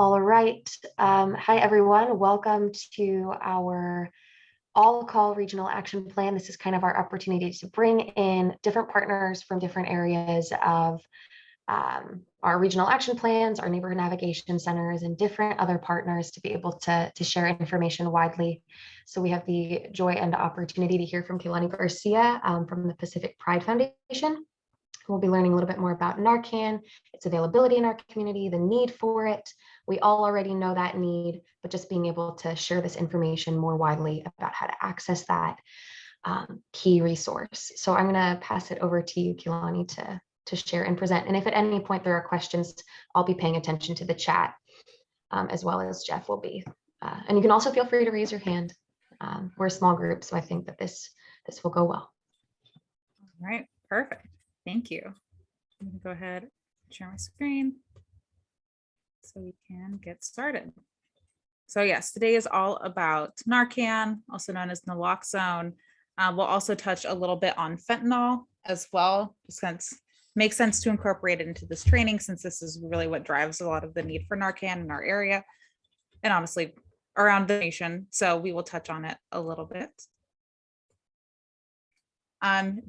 All right. Hi, everyone. Welcome to our all-call regional action plan. This is kind of our opportunity to bring in different partners from different areas of our regional action plans, our neighborhood navigation centers, and different other partners to be able to share information widely. So we have the joy and opportunity to hear from Kehlani Garcia from the Pacific Pride Foundation. We'll be learning a little bit more about Narcan, its availability in our community, the need for it. We all already know that need, but just being able to share this information more widely about how to access that key resource. So I'm going to pass it over to you, Kehlani, to share and present. And if at any point there are questions, I'll be paying attention to the chat as well as Jeff will be. And you can also feel free to raise your hand. We're a small group, so I think that this will go well. All right, perfect. Thank you. I'm going to go ahead and share my screen so we can get started. So yes, today is all about Narcan, also known as naloxone. We'll also touch a little bit on fentanyl as well, just since it makes sense to incorporate it into this training, since this is really what drives a lot of the need for Narcan in our area and honestly around the nation. So we will touch on it a little bit.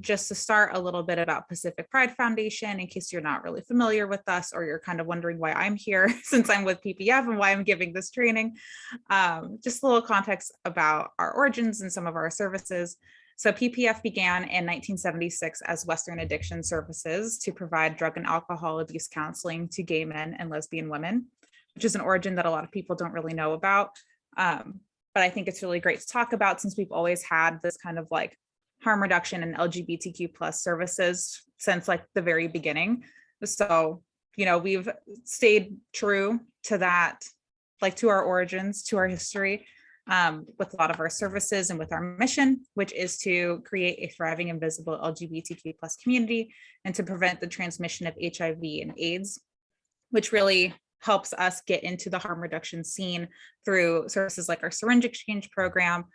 Just to start a little bit about Pacific Pride Foundation, in case you're not really familiar with us or you're kind of wondering why I'm here since I'm with PPF and why I'm giving this training. Just a little context about our origins and some of our services. So PPF began in 1976 as Western Addiction Services to provide drug and alcohol abuse counseling to gay men and lesbian women, which is an origin that a lot of people don't really know about. But I think it's really great to talk about since we've always had this kind of like harm reduction and LGBTQ plus services since like the very beginning. So, you know, we've stayed true to that, like to our origins, to our history, with a lot of our services and with our mission, which is to create a thriving and visible LGBTQ plus community and to prevent the transmission of HIV and AIDS, which really helps us get into the harm reduction scene through services like our syringe exchange program,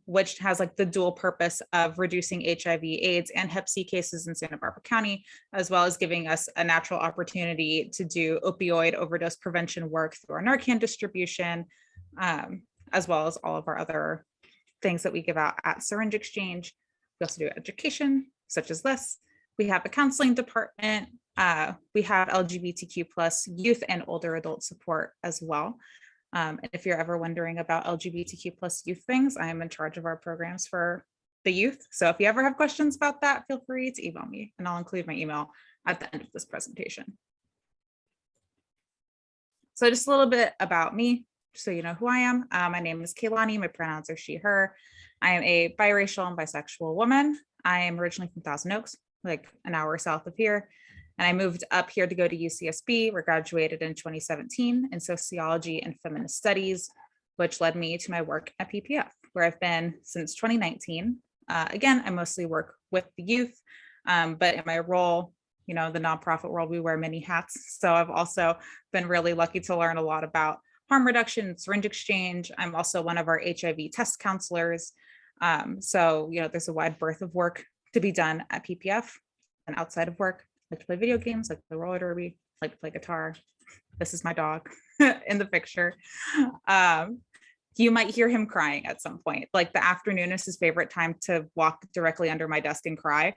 which has like the dual purpose of reducing HIV, AIDS, and Hep C cases in Santa Barbara County, as well as giving us a natural opportunity to do opioid overdose prevention work through our Narcan distribution, as well as all of our other things that we give out at Syringe Exchange. We also do education, such as this. We have a counseling department. We have LGBTQ plus youth and older adult support as well. And if you're ever wondering about LGBTQ plus youth things, I am in charge of our programs for the youth. So if you ever have questions about that, feel free to email me and I'll include my email at the end of this presentation. So just a little bit about me, so you know who I am. My name is Kehlani, my pronouns are she, her. I am a biracial and bisexual woman. I am originally from Thousand Oaks, like an hour south of here. And I moved up here to go to UCSB, where I graduated in 2017 in sociology and feminist studies, which led me to my work at PPF, where I've been since 2019. Again, I mostly work with the youth, but in my role, you know, the nonprofit world, we wear many hats. So I've also been really lucky to learn a lot about harm reduction, syringe exchange. I'm also one of our HIV test counselors. So, you know, there's a wide berth of work to be done at PPF and outside of work. I like to play video games, like play roller derby, like to play guitar. This is my dog in the picture. You might hear him crying at some point. Like the afternoon is his favorite time to walk directly under my desk and cry.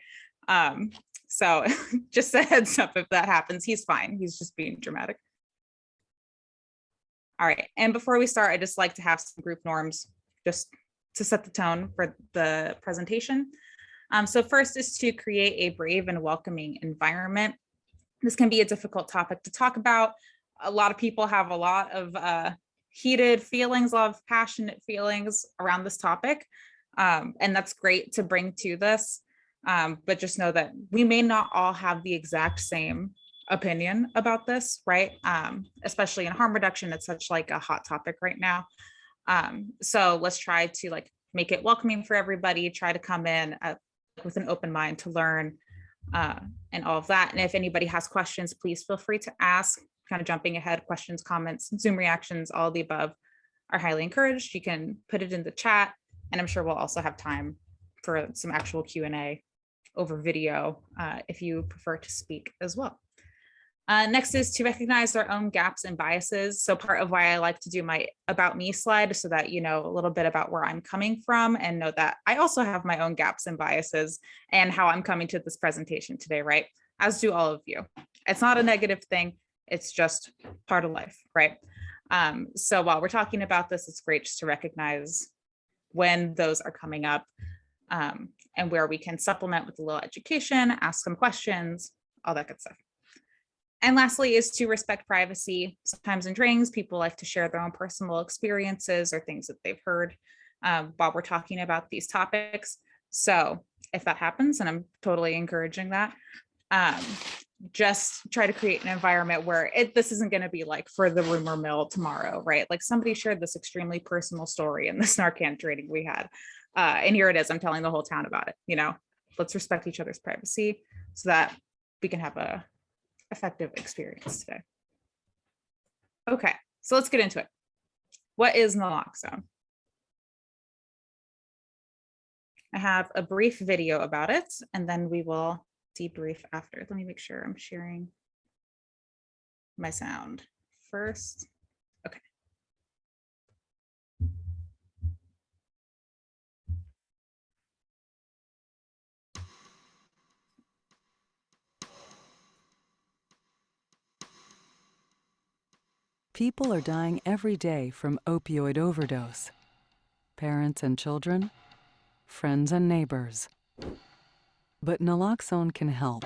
So just a heads up if that happens, he's fine. He's just being dramatic. All right, and before we start, I just like to have some group norms just to set the tone for the presentation. So first is to create a brave and welcoming environment. This can be a difficult topic to talk about. A lot of people have a lot of heated feelings, a lot of passionate feelings around this topic. And that's great to bring to this. But just know that we may not all have the exact same opinion about this, right? Especially in harm reduction, it's such like a hot topic right now. So let's try to like make it welcoming for everybody, try to come in with an open mind to learn and all of that. And if anybody has questions, please feel free to ask. Kind of jumping ahead, questions, comments, Zoom reactions, all of the above are highly encouraged. You can put it in the chat, and I'm sure we'll also have time for some actual Q&A over video if you prefer to speak as well. Next is to recognize their own gaps and biases. So part of why I like to do my about me slide so that you know a little bit about where I'm coming from and know that I also have my own gaps and biases and how I'm coming to this presentation today, right? As do all of you. It's not a negative thing. It's just part of life, right? So while we're talking about this, it's great just to recognize when those are coming up and where we can supplement with a little education, ask some questions, all that good stuff. And lastly is to respect privacy. Sometimes in trainings, people like to share their own personal experiences or things that they've heard while we're talking about these topics. So if that happens, and I'm totally encouraging that, just try to create an environment where this isn't going to be like for the rumor mill tomorrow, right? Like somebody shared this extremely personal story in this Narcan training we had. And here it is, I'm telling the whole town about it. You know, let's respect each other's privacy so that we can have a effective experience today. Okay, so let's get into it. What is naloxone? I have a brief video about it, and then we will debrief after. Let me make sure I'm sharing my sound first. Okay. People are dying every day from opioid overdose. Parents and children, friends and neighbors. But naloxone can help.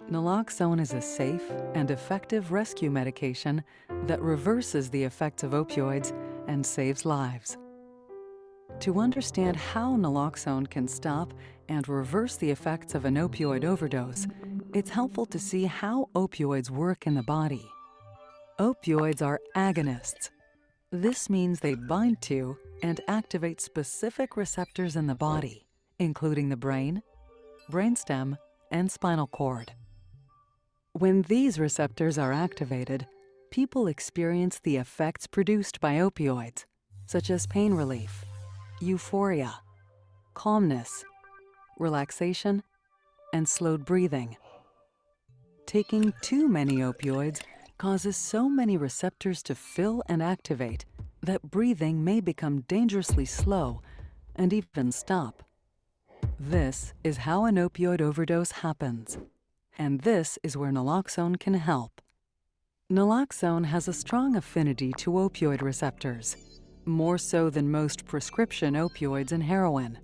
Naloxone is a safe and effective rescue medication that reverses the effects of opioids and saves lives. To understand how naloxone can stop and reverse the effects of an opioid overdose, it's helpful to see how opioids work in the body. Opioids are agonists. This means they bind to and activate specific receptors in the body, including the brain, brainstem, and spinal cord. When these receptors are activated, people experience the effects produced by opioids, such as pain relief, euphoria, calmness, relaxation, and slowed breathing. Taking too many opioids causes so many receptors to fill and activate that breathing may become dangerously slow and even stop. This is how an opioid overdose happens, and this is where naloxone can help. Naloxone has a strong affinity to opioid receptors, more so than most prescription opioids and heroin.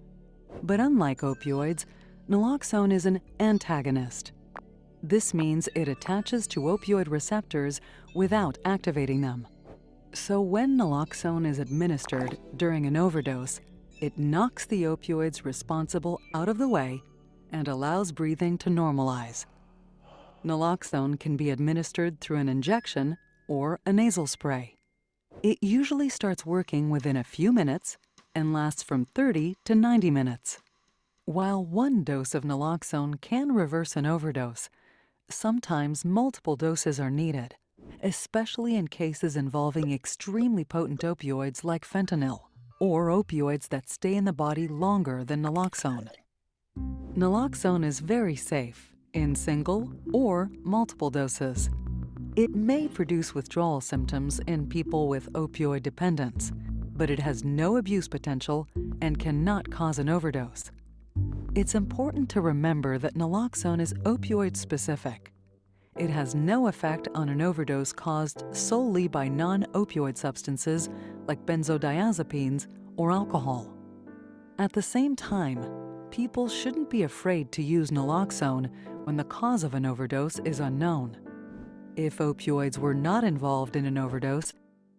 But unlike opioids, naloxone is an antagonist. This means it attaches to opioid receptors without activating them. So when naloxone is administered during an overdose, it knocks the opioids responsible out of the way and allows breathing to normalize. Naloxone can be administered through an injection or a nasal spray. It usually starts working within a few minutes and lasts from 30 to 90 minutes. While one dose of naloxone can reverse an overdose, sometimes multiple doses are needed, especially in cases involving extremely potent opioids like fentanyl, or opioids that stay in the body longer than naloxone. Naloxone is very safe in single or multiple doses. It may produce withdrawal symptoms in people with opioid dependence, but it has no abuse potential and cannot cause an overdose. It's important to remember that naloxone is opioid-specific. It has no effect on an overdose caused solely by non-opioid substances like benzodiazepines or alcohol. At the same time, people shouldn't be afraid to use naloxone when the cause of an overdose is unknown. If opioids were not involved in an overdose,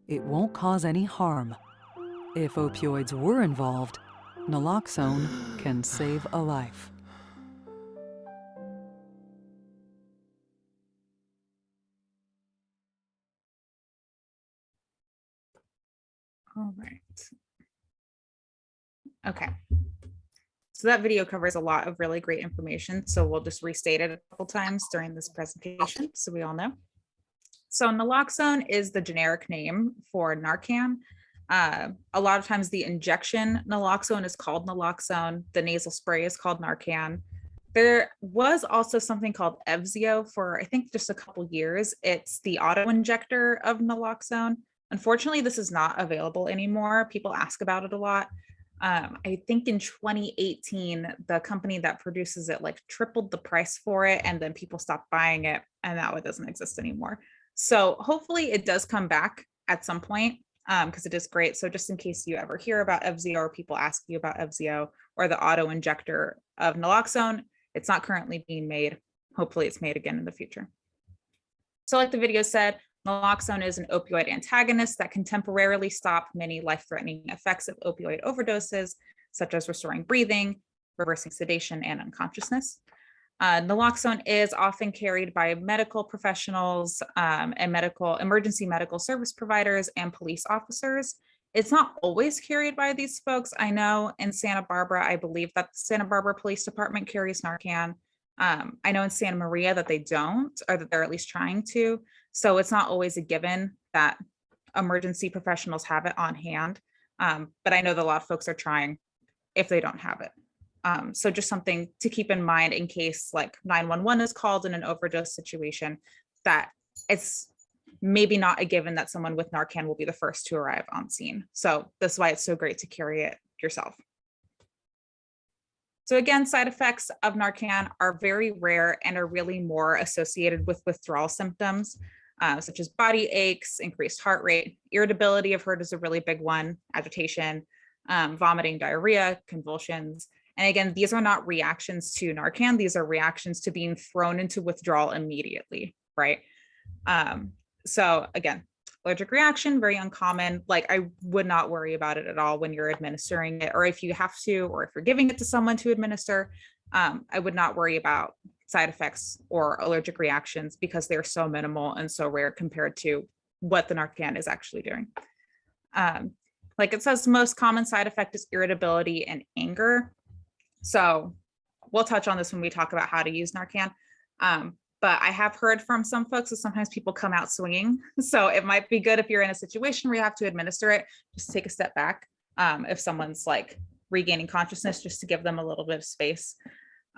it won't cause any harm. If opioids were involved, naloxone can save a life. All right. Okay. So that video covers a lot of really great information. So we'll just restate it a couple times during this presentation so we all know. So naloxone is the generic name for Narcan. A lot of times the injection naloxone is called naloxone. The nasal spray is called Narcan. There was also something called Evzio for, I think, just a couple years. It's the auto injector of naloxone. Unfortunately, this is not available anymore. People ask about it a lot. I think in 2018, the company that produces it like tripled the price for it, and then people stopped buying it, and now it doesn't exist anymore. So hopefully it does come back at some point, because it is great. So just in case you ever hear about Evzio or people ask you about Evzio or the auto injector of naloxone, it's not currently being made. Hopefully it's made again in the future. So like the video said, naloxone is an opioid antagonist that can temporarily stop many life-threatening effects of opioid overdoses, such as restoring breathing, reversing sedation, and unconsciousness. Naloxone is often carried by medical professionals and emergency medical service providers and police officers. It's not always carried by these folks. I know in Santa Barbara, I believe that the Santa Barbara Police Department carries Narcan. I know in Santa Maria that they don't, or that they're at least trying to. So it's not always a given that emergency professionals have it on hand. But I know that a lot of folks are trying if they don't have it. So just something to keep in mind in case like 911 is called in an overdose situation, that it's maybe not a given that someone with Narcan will be the first to arrive on scene. So that's why it's so great to carry it yourself. So again, side effects of Narcan are very rare and are really more associated with withdrawal symptoms, such as body aches, increased heart rate, irritability I've heard is a really big one, agitation, vomiting, diarrhea, convulsions. And again, these are not reactions to Narcan. These are reactions to being thrown into withdrawal immediately, right? So again, allergic reaction, very uncommon. Like I would not worry about it at all when you're administering it, or if you have to, or if you're giving it to someone to administer, I would not worry about side effects or allergic reactions because they're so minimal and so rare compared to what the Narcan is actually doing. Like it says, most common side effect is irritability and anger. So we'll touch on this when we talk about how to use Narcan. But I have heard from some folks that sometimes people come out swinging. So it might be good if you're in a situation where you have to administer it, just take a step back. If someone's like regaining consciousness, just to give them a little bit of space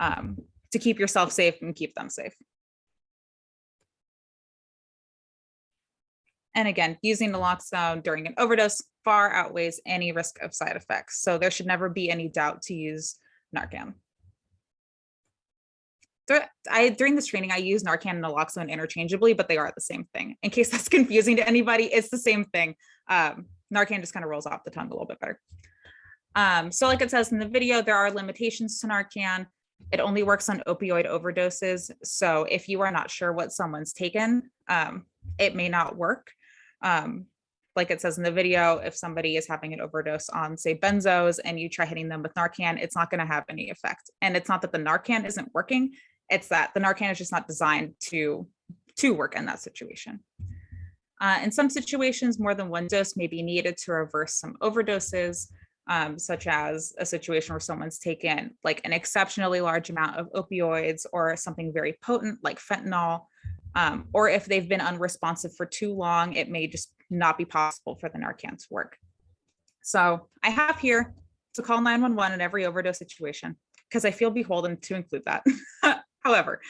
to keep yourself safe and keep them safe. And again, using naloxone during an overdose far outweighs any risk of side effects. So there should never be any doubt to use Narcan. During this training, I use Narcan and naloxone interchangeably, but they are the same thing. In case that's confusing to anybody, it's the same thing. Narcan just kind of rolls off the tongue a little bit better. So like it says in the video, there are limitations to Narcan. It only works on opioid overdoses. So if you are not sure what someone's taken, it may not work. Like it says in the video, if somebody is having an overdose on, say, benzos, and you try hitting them with Narcan, it's not going to have any effect. And it's not that the Narcan isn't working, it's that the Narcan is just not designed to work in that situation. In some situations, more than one dose may be needed to reverse some overdoses, such as a situation where someone's taken like an exceptionally large amount of opioids or something very potent like fentanyl, or if they've been unresponsive for too long, it may just not be possible for the Narcan to work. So I have here to call 911 in every overdose situation because I feel beholden to include that. However,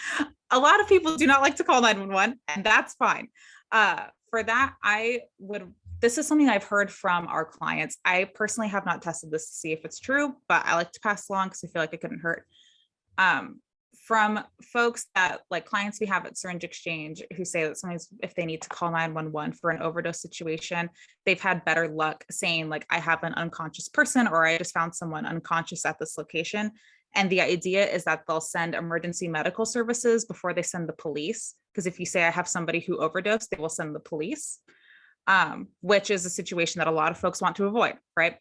a lot of people do not like to call 911, and that's fine. For that, this is something I've heard from our clients. I personally have not tested this to see if it's true, but I like to pass along because I feel like it couldn't hurt. From folks that like clients we have at Syringe Exchange who say that sometimes if they need to call 911 for an overdose situation, they've had better luck saying like, I have an unconscious person, or I just found someone unconscious at this location. And the idea is that they'll send emergency medical services before they send the police. Because if you say I have somebody who overdosed, they will send the police, which is a situation that a lot of folks want to avoid, right?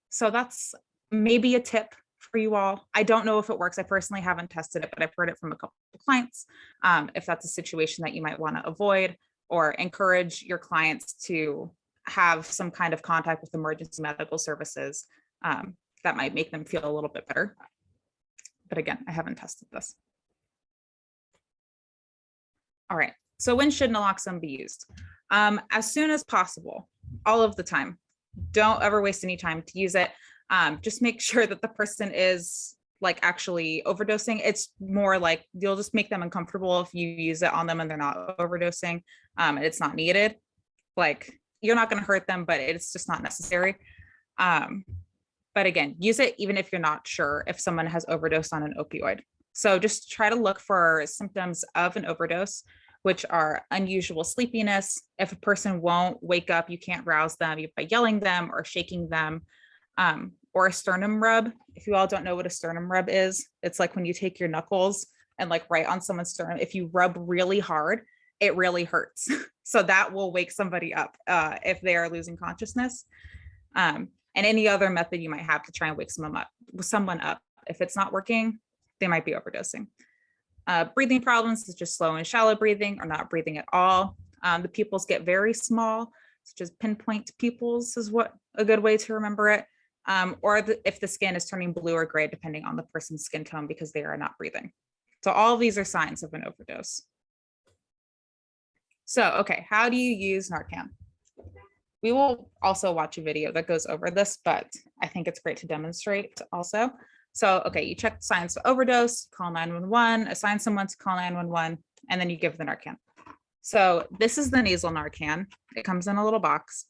So that's maybe a tip for you all. I don't know if it works. I personally haven't tested it, but I've heard it from a couple of clients. If that's a situation that you might want to avoid, or encourage your clients to have some kind of contact with emergency medical services, that might make them feel a little bit better. But again, I haven't tested this. All right, so when should naloxone be used? As soon as possible, all of the time. Don't ever waste any time to use it. Just make sure that the person is like actually overdosing. It's more like you'll just make them uncomfortable if you use it on them and they're not overdosing, and it's not needed. Like you're not going to hurt them, but it's just not necessary. But again, use it even if you're not sure if someone has overdosed on an opioid. So just try to look for symptoms of an overdose, which are unusual sleepiness. If a person won't wake up, you can't rouse them by yelling them or shaking them, or a sternum rub. If you all don't know what a sternum rub is, it's like when you take your knuckles and like right on someone's sternum, if you rub really hard, it really hurts. So that will wake somebody up if they are losing consciousness. And any other method you might have to try and wake someone up. If it's not working, they might be overdosing. Breathing problems, such as slow and shallow breathing or not breathing at all. The pupils get very small, such as pinpoint pupils is what a good way to remember it. If the skin is turning blue or gray, depending on the person's skin tone, because they are not breathing. So all of these are signs of an overdose. So, okay, how do you use Narcan? We will also watch a video that goes over this, but I think it's great to demonstrate also. So, okay, you check the signs of overdose, call 911, assign someone to call 911, and then you give the Narcan. So this is the nasal Narcan. It comes in a little box.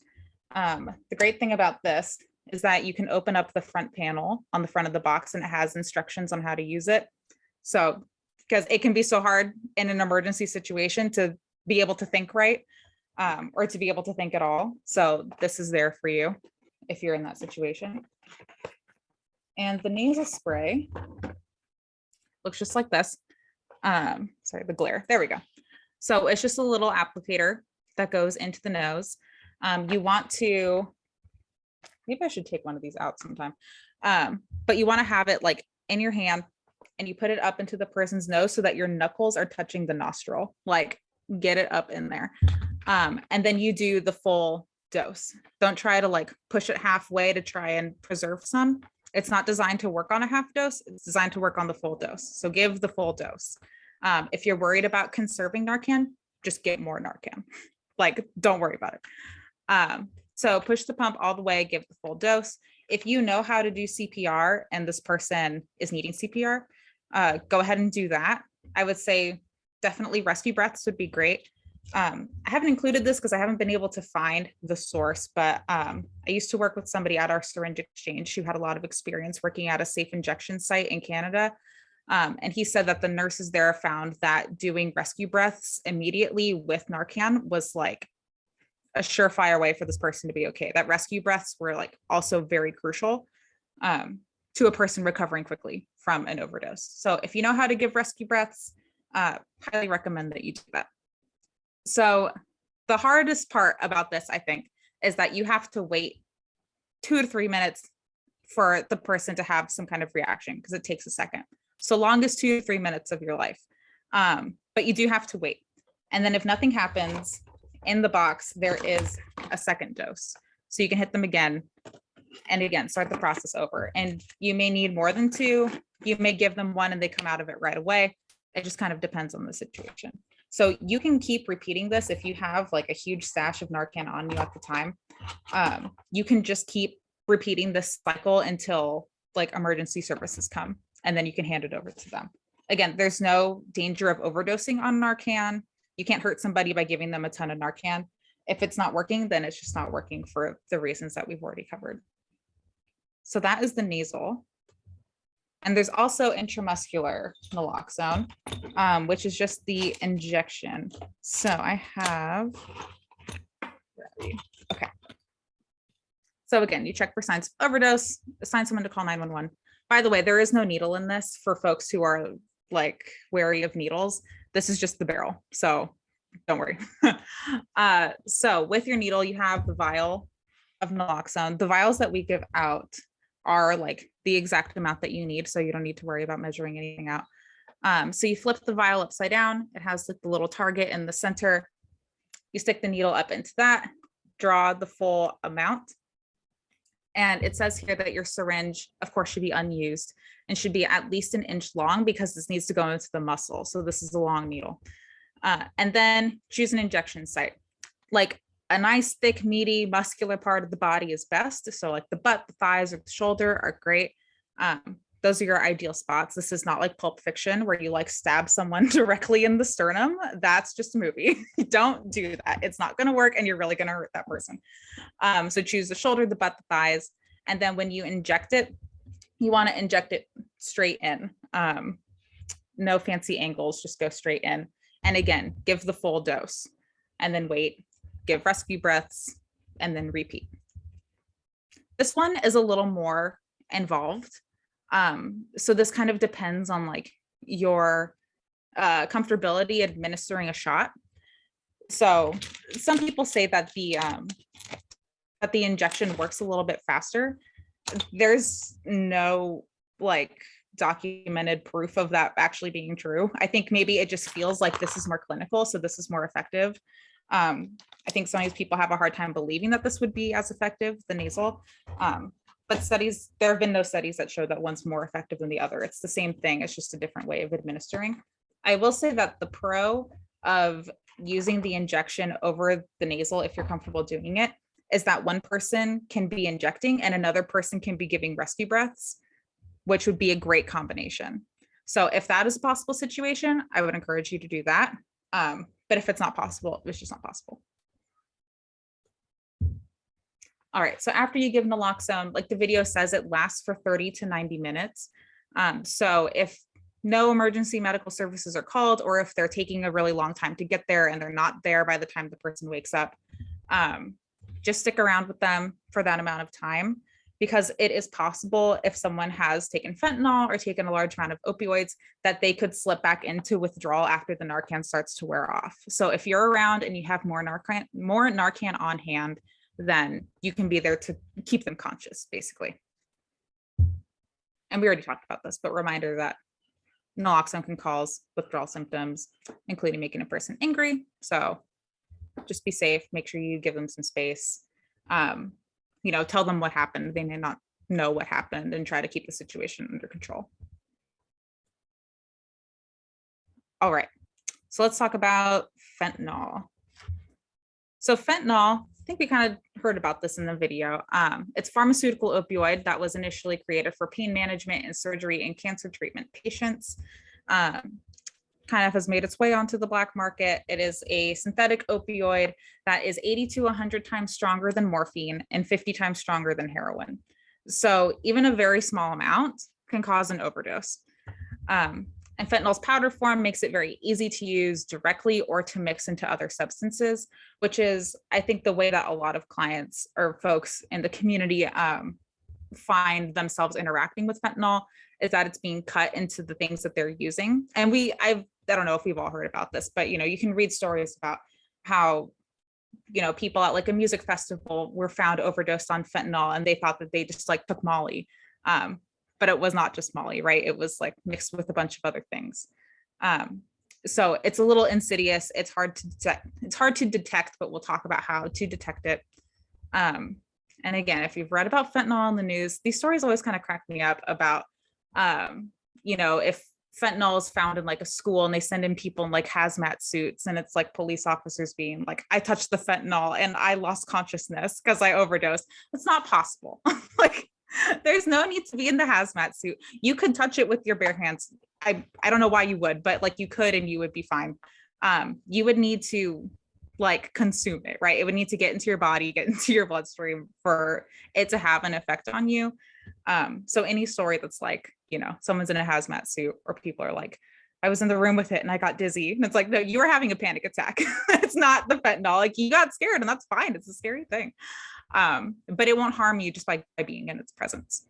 The great thing about this is that you can open up the front panel on the front of the box and it has instructions on how to use it. So, because it can be so hard in an emergency situation to be able to think right, or to be able to think at all. So this is there for you if you're in that situation. And the nasal spray looks just like this. Sorry, the glare. There we go. So it's just a little applicator that goes into the nose. You want to, maybe I should take one of these out sometime. But you want to have it like in your hand and you put it up into the person's nose so that your knuckles are touching the nostril, like get it up in there. And then you do the full dose. Don't try to like push it halfway to try and preserve some. It's not designed to work on a half dose. It's designed to work on the full dose. So give the full dose. If you're worried about conserving Narcan, just get more Narcan. Like, don't worry about it. So push the pump all the way, give the full dose. If you know how to do CPR and this person is needing CPR, go ahead and do that. I would say definitely rescue breaths would be great. I haven't included this because I haven't been able to find the source, but I used to work with somebody at our syringe exchange who had a lot of experience working at a safe injection site in Canada. And he said that the nurses there found that doing rescue breaths immediately with Narcan was like a surefire way for this person to be okay. That rescue breaths were like also very crucial to a person recovering quickly from an overdose. So if you know how to give rescue breaths, highly recommend that you do that. So the hardest part about this, I think, is that you have to wait 2 to 3 minutes for the person to have some kind of reaction because it takes a second. So longest 2 to 3 minutes of your life. But you do have to wait. And then if nothing happens in the box, there is a second dose. So you can hit them again and again, start the process over. And you may need more than 2. You may give them 1 and they come out of it right away. It just kind of depends on the situation. So you can keep repeating this if you have like a huge stash of Narcan on you at the time. You can just keep repeating this cycle until like emergency services come, and then you can hand it over to them. Again, there's no danger of overdosing on Narcan. You can't hurt somebody by giving them a ton of Narcan. If it's not working, then it's just not working for the reasons that we've already covered. So that is the nasal. And there's also intramuscular naloxone, which is just the injection. So I have, okay. So again, you check for signs of overdose, assign someone to call 911. By the way, there is no needle in this for folks who are like wary of needles. This is just the barrel, so don't worry. So with your needle, you have the vial of naloxone. The vials that we give out are like the exact amount that you need, so you don't need to worry about measuring anything out. So you flip the vial upside down. It has like the little target in the center. You stick the needle up into that, draw the full amount. And it says here that your syringe, of course, should be unused and should be at least 1 inch long because this needs to go into the muscle. So this is a long needle. And then choose an injection site. Like a nice, thick, meaty, muscular part of the body is best. So like the butt, the thighs, or the shoulder are great. those are your ideal spots. This is not like Pulp Fiction where you like stab someone directly in the sternum. That's just a movie. Don't do that. It's not going to work and you're really going to hurt that person. So choose the shoulder, the butt, the thighs. And then when you inject it, you want to inject it straight in. No fancy angles, just go straight in. And again, give the full dose and then wait, give rescue breaths, and then repeat. This one is a little more involved. So this kind of depends on like your comfortability administering a shot. So some people say that the injection works a little bit faster. There's no like documented proof of that actually being true. I think maybe it just feels like this is more clinical, so this is more effective. I think sometimes people have a hard time believing that this would be as effective, the nasal. But studies, there have been no studies that show that one's more effective than the other. It's the same thing, it's just a different way of administering. I will say that the pro of using the injection over the nasal, if you're comfortable doing it, is that one person can be injecting and another person can be giving rescue breaths, which would be a great combination. So if that is a possible situation, I would encourage you to do that. But if it's not possible, it's just not possible. All right, so after you give naloxone, like the video says, it lasts for 30 to 90 minutes. So if no emergency medical services are called, or if they're taking a really long time to get there and they're not there by the time the person wakes up, just stick around with them for that amount of time, because it is possible if someone has taken fentanyl or taken a large amount of opioids that they could slip back into withdrawal after the Narcan starts to wear off. So if you're around and you have more Narcan on hand, then you can be there to keep them conscious, basically. And we already talked about this, but reminder that naloxone can cause withdrawal symptoms, including making a person angry. So just be safe, make sure you give them some space. Tell them what happened. They may not know what happened, and try to keep the situation under control. All right, so let's talk about fentanyl. So fentanyl, I think we kind of heard about this in the video. It's pharmaceutical opioid that was initially created for pain management and surgery in cancer treatment patients. Kind of has made its way onto the black market. It is a synthetic opioid that is 80 to 100 times stronger than morphine and 50 times stronger than heroin. So even a very small amount can cause an overdose. And fentanyl's powder form makes it very easy to use directly or to mix into other substances, which is, I think, the way that a lot of clients or folks in the community find themselves interacting with fentanyl, is that it's being cut into the things that they're using. And I don't know if we've all heard about this, but you can read stories about how people at like a music festival were found overdosed on fentanyl and they thought that they just like took Molly. But it was not just Molly, right? It was like mixed with a bunch of other things. So it's a little insidious. It's hard to detect, but we'll talk about how to detect it. And again, if you've read about fentanyl in the news, these stories always kind of crack me up about, if fentanyl is found in like a school and they send in people in like hazmat suits, and it's like police officers being like, I touched the fentanyl and I lost consciousness because I overdosed. It's not possible. Like, there's no need to be in the hazmat suit. You could touch it with your bare hands. I don't know why you would, but like you could and you would be fine. You would need to like consume it, right? It would need to get into your body, get into your bloodstream for it to have an effect on you. So any story that's like, someone's in a hazmat suit, or people are like, I was in the room with it and I got dizzy. And it's like, no, you were having a panic attack. It's not the fentanyl. Like, you got scared and that's fine. It's a scary thing. But it won't harm you just by being in its presence.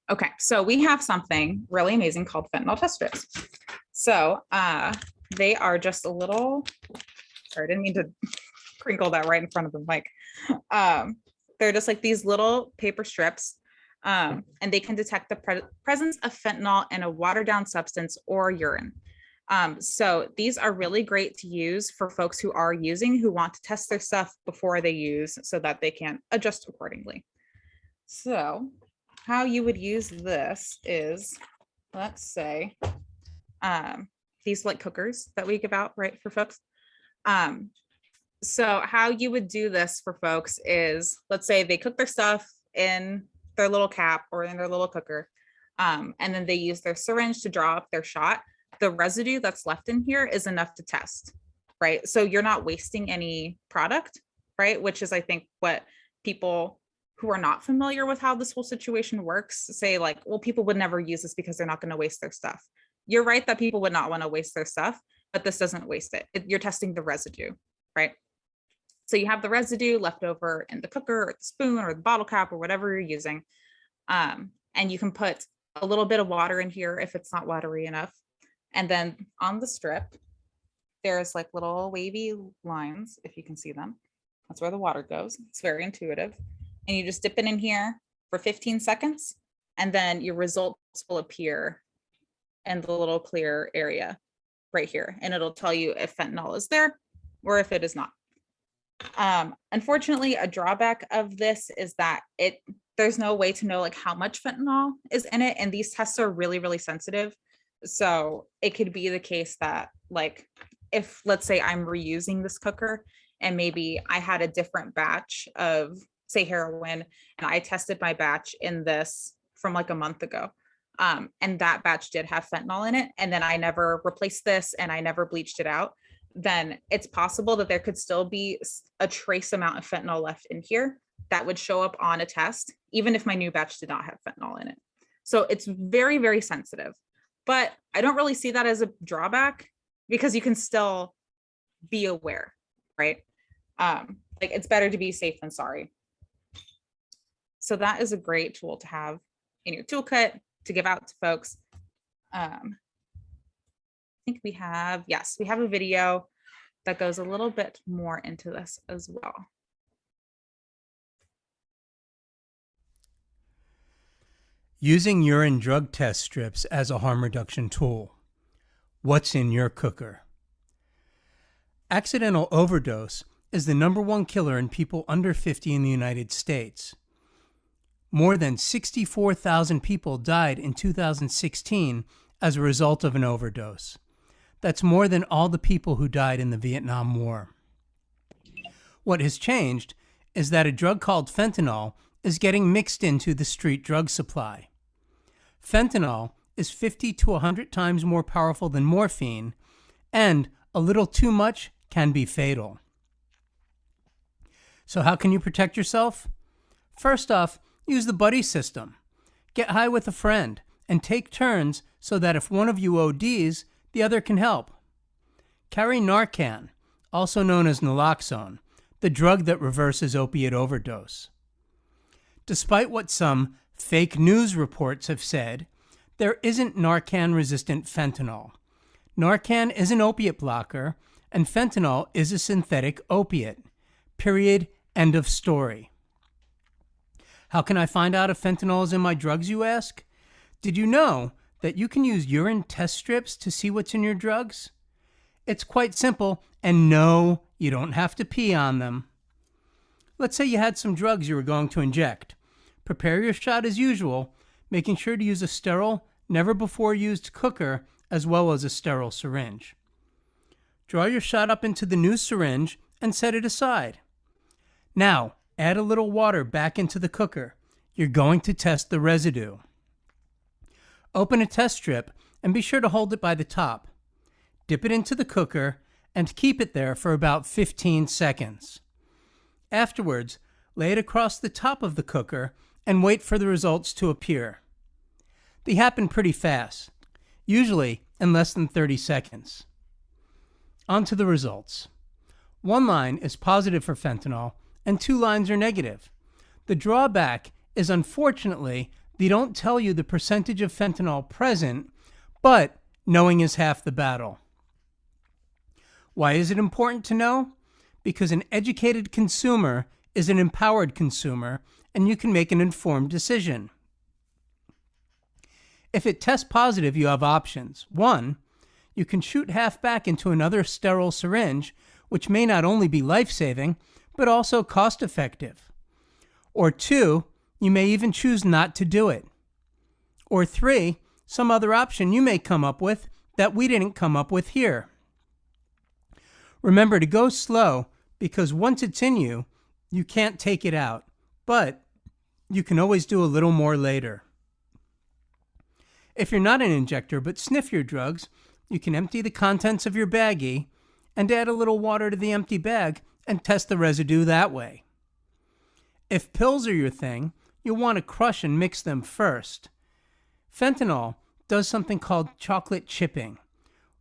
Okay, so we have something really amazing called fentanyl test strips. So they are just a little, sorry, I didn't mean to crinkle that right in front of the mic. They're just like these little paper strips, and they can detect the presence of fentanyl in a watered down substance or urine. So these are really great to use for folks who are using, who want to test their stuff before they use so that they can adjust accordingly. So how you would use this is, let's say, these like cookers that we give out, right, for folks. So how you would do this for folks is, let's say they cook their stuff in their little cap or in their little cooker, and then they use their syringe to draw up their shot, the residue that's left in here is enough to test, right? So you're not wasting any product, right? Which is, I think, what people who are not familiar with how this whole situation works say, like, well, people would never use this because they're not going to waste their stuff. You're right that people would not want to waste their stuff, but this doesn't waste it. You're testing the residue, right? So you have the residue left over in the cooker or the spoon or the bottle cap or whatever you're using. And you can put a little bit of water in here if it's not watery enough. And then on the strip, there's like little wavy lines, if you can see them. That's where the water goes. It's very intuitive. And you just dip it in here for 15 seconds, and then your results will appear in the little clear area right here. And it'll tell you if fentanyl is there or if it is not. Unfortunately, a drawback of this is that there's no way to know like how much fentanyl is in it. And these tests are really, really sensitive. So it could be the case that, like, if let's say I'm reusing this cooker and maybe I had a different batch of, say, heroin, and I tested my batch in this from like a month ago. And that batch did have fentanyl in it. And then I never replaced this and I never bleached it out. Then it's possible that there could still be a trace amount of fentanyl left in here that would show up on a test, even if my new batch did not have fentanyl in it. So it's very, very sensitive. But I don't really see that as a drawback because you can still be aware, right? Like, it's better to be safe than sorry. So that is a great tool to have in your toolkit to give out to folks. I think we have a video that goes a little bit more into this as well. Using urine drug test strips as a harm reduction tool. What's in your cooker? Accidental overdose is the #1 killer in people under 50 in the United States. More than 64,000 people died in 2016 as a result of an overdose. That's more than all the people who died in the Vietnam War. What has changed is that a drug called fentanyl is getting mixed into the street drug supply. Fentanyl is 50 to 100 times more powerful than morphine, and a little too much can be fatal. So how can you protect yourself? First off, use the buddy system. Get high with a friend and take turns so that if one of you ODs, the other can help. Carry Narcan, also known as Naloxone, the drug that reverses opiate overdose. Despite what some fake news reports have said, there isn't Narcan-resistant fentanyl. Narcan is an opiate blocker, and fentanyl is a synthetic opiate. Period. End of story. How can I find out if fentanyl is in my drugs, you ask? Did you know that you can use urine test strips to see what's in your drugs? It's quite simple, and no, you don't have to pee on them. Let's say you had some drugs you were going to inject. Prepare your shot as usual, making sure to use a sterile, never-before-used cooker as well as a sterile syringe. Draw your shot up into the new syringe and set it aside. Now, add a little water back into the cooker. You're going to test the residue. Open a test strip and be sure to hold it by the top. Dip it into the cooker and keep it there for about 15 seconds. Afterwards, lay it across the top of the cooker and wait for the results to appear. They happen pretty fast, usually in less than 30 seconds. On to the results. One line is positive for fentanyl and 2 lines are negative. The drawback is, unfortunately, they don't tell you the percentage of fentanyl present, but knowing is half the battle. Why is it important to know? Because an educated consumer is an empowered consumer, and you can make an informed decision. If it tests positive, you have options. 1, you can shoot half back into another sterile syringe, which may not only be life-saving, but also cost-effective. Or 2, you may even choose not to do it. Or 3, some other option you may come up with that we didn't come up with here. Remember to go slow, because once it's in you, you can't take it out. But you can always do a little more later. If you're not an injector but sniff your drugs, you can empty the contents of your baggie and add a little water to the empty bag and test the residue that way. If pills are your thing, you'll want to crush and mix them first. Fentanyl does something called chocolate chipping.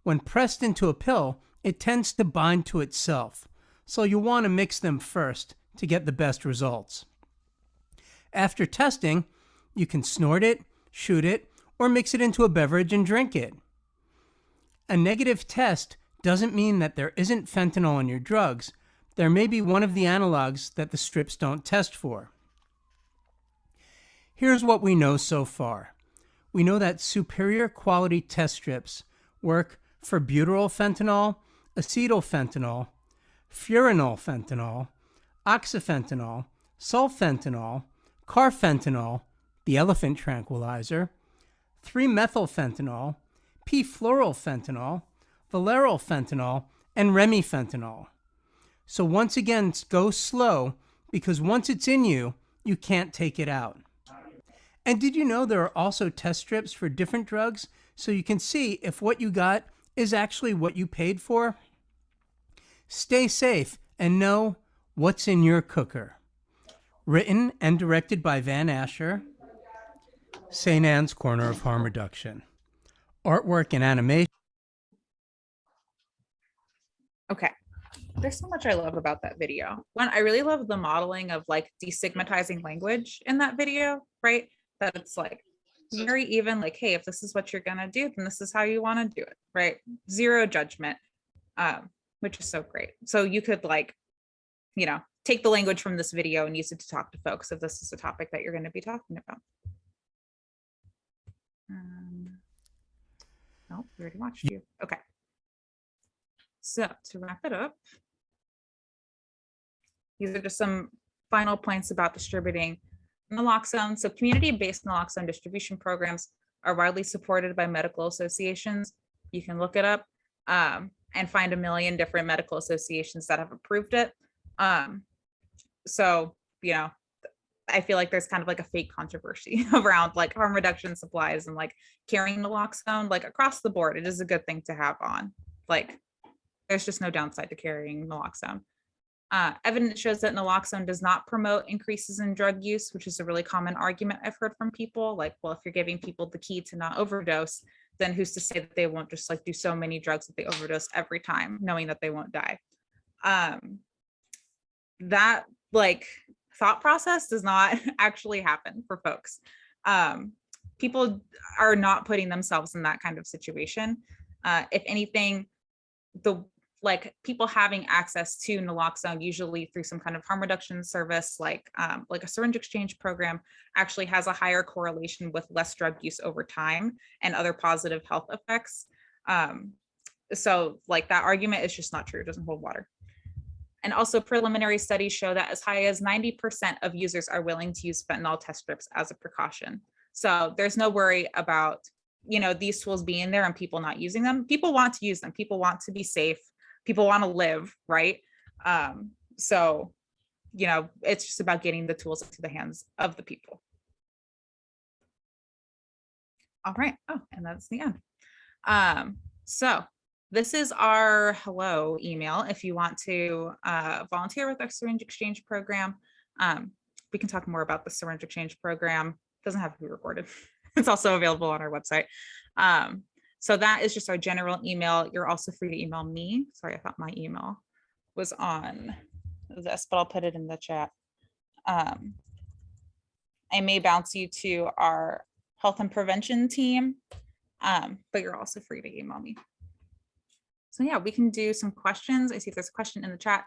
When pressed into a pill, it tends to bind to itself, so you'll want to mix them first to get the best results. After testing, you can snort it, shoot it, or mix it into a beverage and drink it. A negative test doesn't mean that there isn't fentanyl in your drugs. There may be one of the analogs that the strips don't test for. Here's what we know so far. We know that superior quality test strips work for butyryl fentanyl, acetyl fentanyl, furanol fentanyl, oxyfentanyl, sulfentanyl, carfentanil, the elephant tranquilizer, 3-methylfentanyl, p-fluorylfentanyl, valerylfentanyl, and remifentanil. So once again, go slow, because once it's in you, you can't take it out. And did you know there are also test strips for different drugs, so you can see if what you got is actually what you paid for? Stay safe and know what's in your cooker. Written and directed by Van Asher, St. Anne's Corner of Harm Reduction. Artwork and animation. Okay. There's so much I love about that video. One, I really love the modeling of like destigmatizing language in that video, right? That it's like very even, like, hey, if this is what you're gonna do, then this is how you want to do it, right? Zero judgment, which is so great. So you could, like, you know, take the language from this video and use it to talk to folks if this is a topic that you're going to be talking about. No, we already watched you. Okay. So to wrap it up, these are just some final points about distributing naloxone. So community-based naloxone distribution programs are widely supported by medical associations. You can look it up and find a million different medical associations that have approved it. So, you know, I feel like there's kind of like a fake controversy around like harm reduction supplies and like carrying naloxone, like across the board. It is a good thing to have on. Like, there's just no downside to carrying naloxone. Evidence shows that naloxone does not promote increases in drug use, which is a really common argument I've heard from people. Like, well, if you're giving people the key to not overdose, then who's to say that they won't just like do so many drugs that they overdose every time, knowing that they won't die? That like thought process does not actually happen for folks. People are not putting themselves in that kind of situation. If anything, the people having access to naloxone, usually through some kind of harm reduction service, like a syringe exchange program, actually has a higher correlation with less drug use over time and other positive health effects. So like that argument is just not true. It doesn't hold water. And also preliminary studies show that as high as 90% of users are willing to use fentanyl test strips as a precaution. So there's no worry about, you know, these tools being there and people not using them. People want to use them. People want to be safe. People want to live, right? So, you know, it's just about getting the tools into the hands of the people. All right. Oh, and that's the end. So this is our hello email. If you want to volunteer with our syringe exchange program, we can talk more about the syringe exchange program. It doesn't have to be recorded. It's also available on our website. So that is just our general email. You're also free to email me. Sorry, I thought my email was on this, but I'll put it in the chat. I may bounce you to our health and prevention team, but you're also free to email me. So yeah, we can do some questions. I see if there's a question in the chat.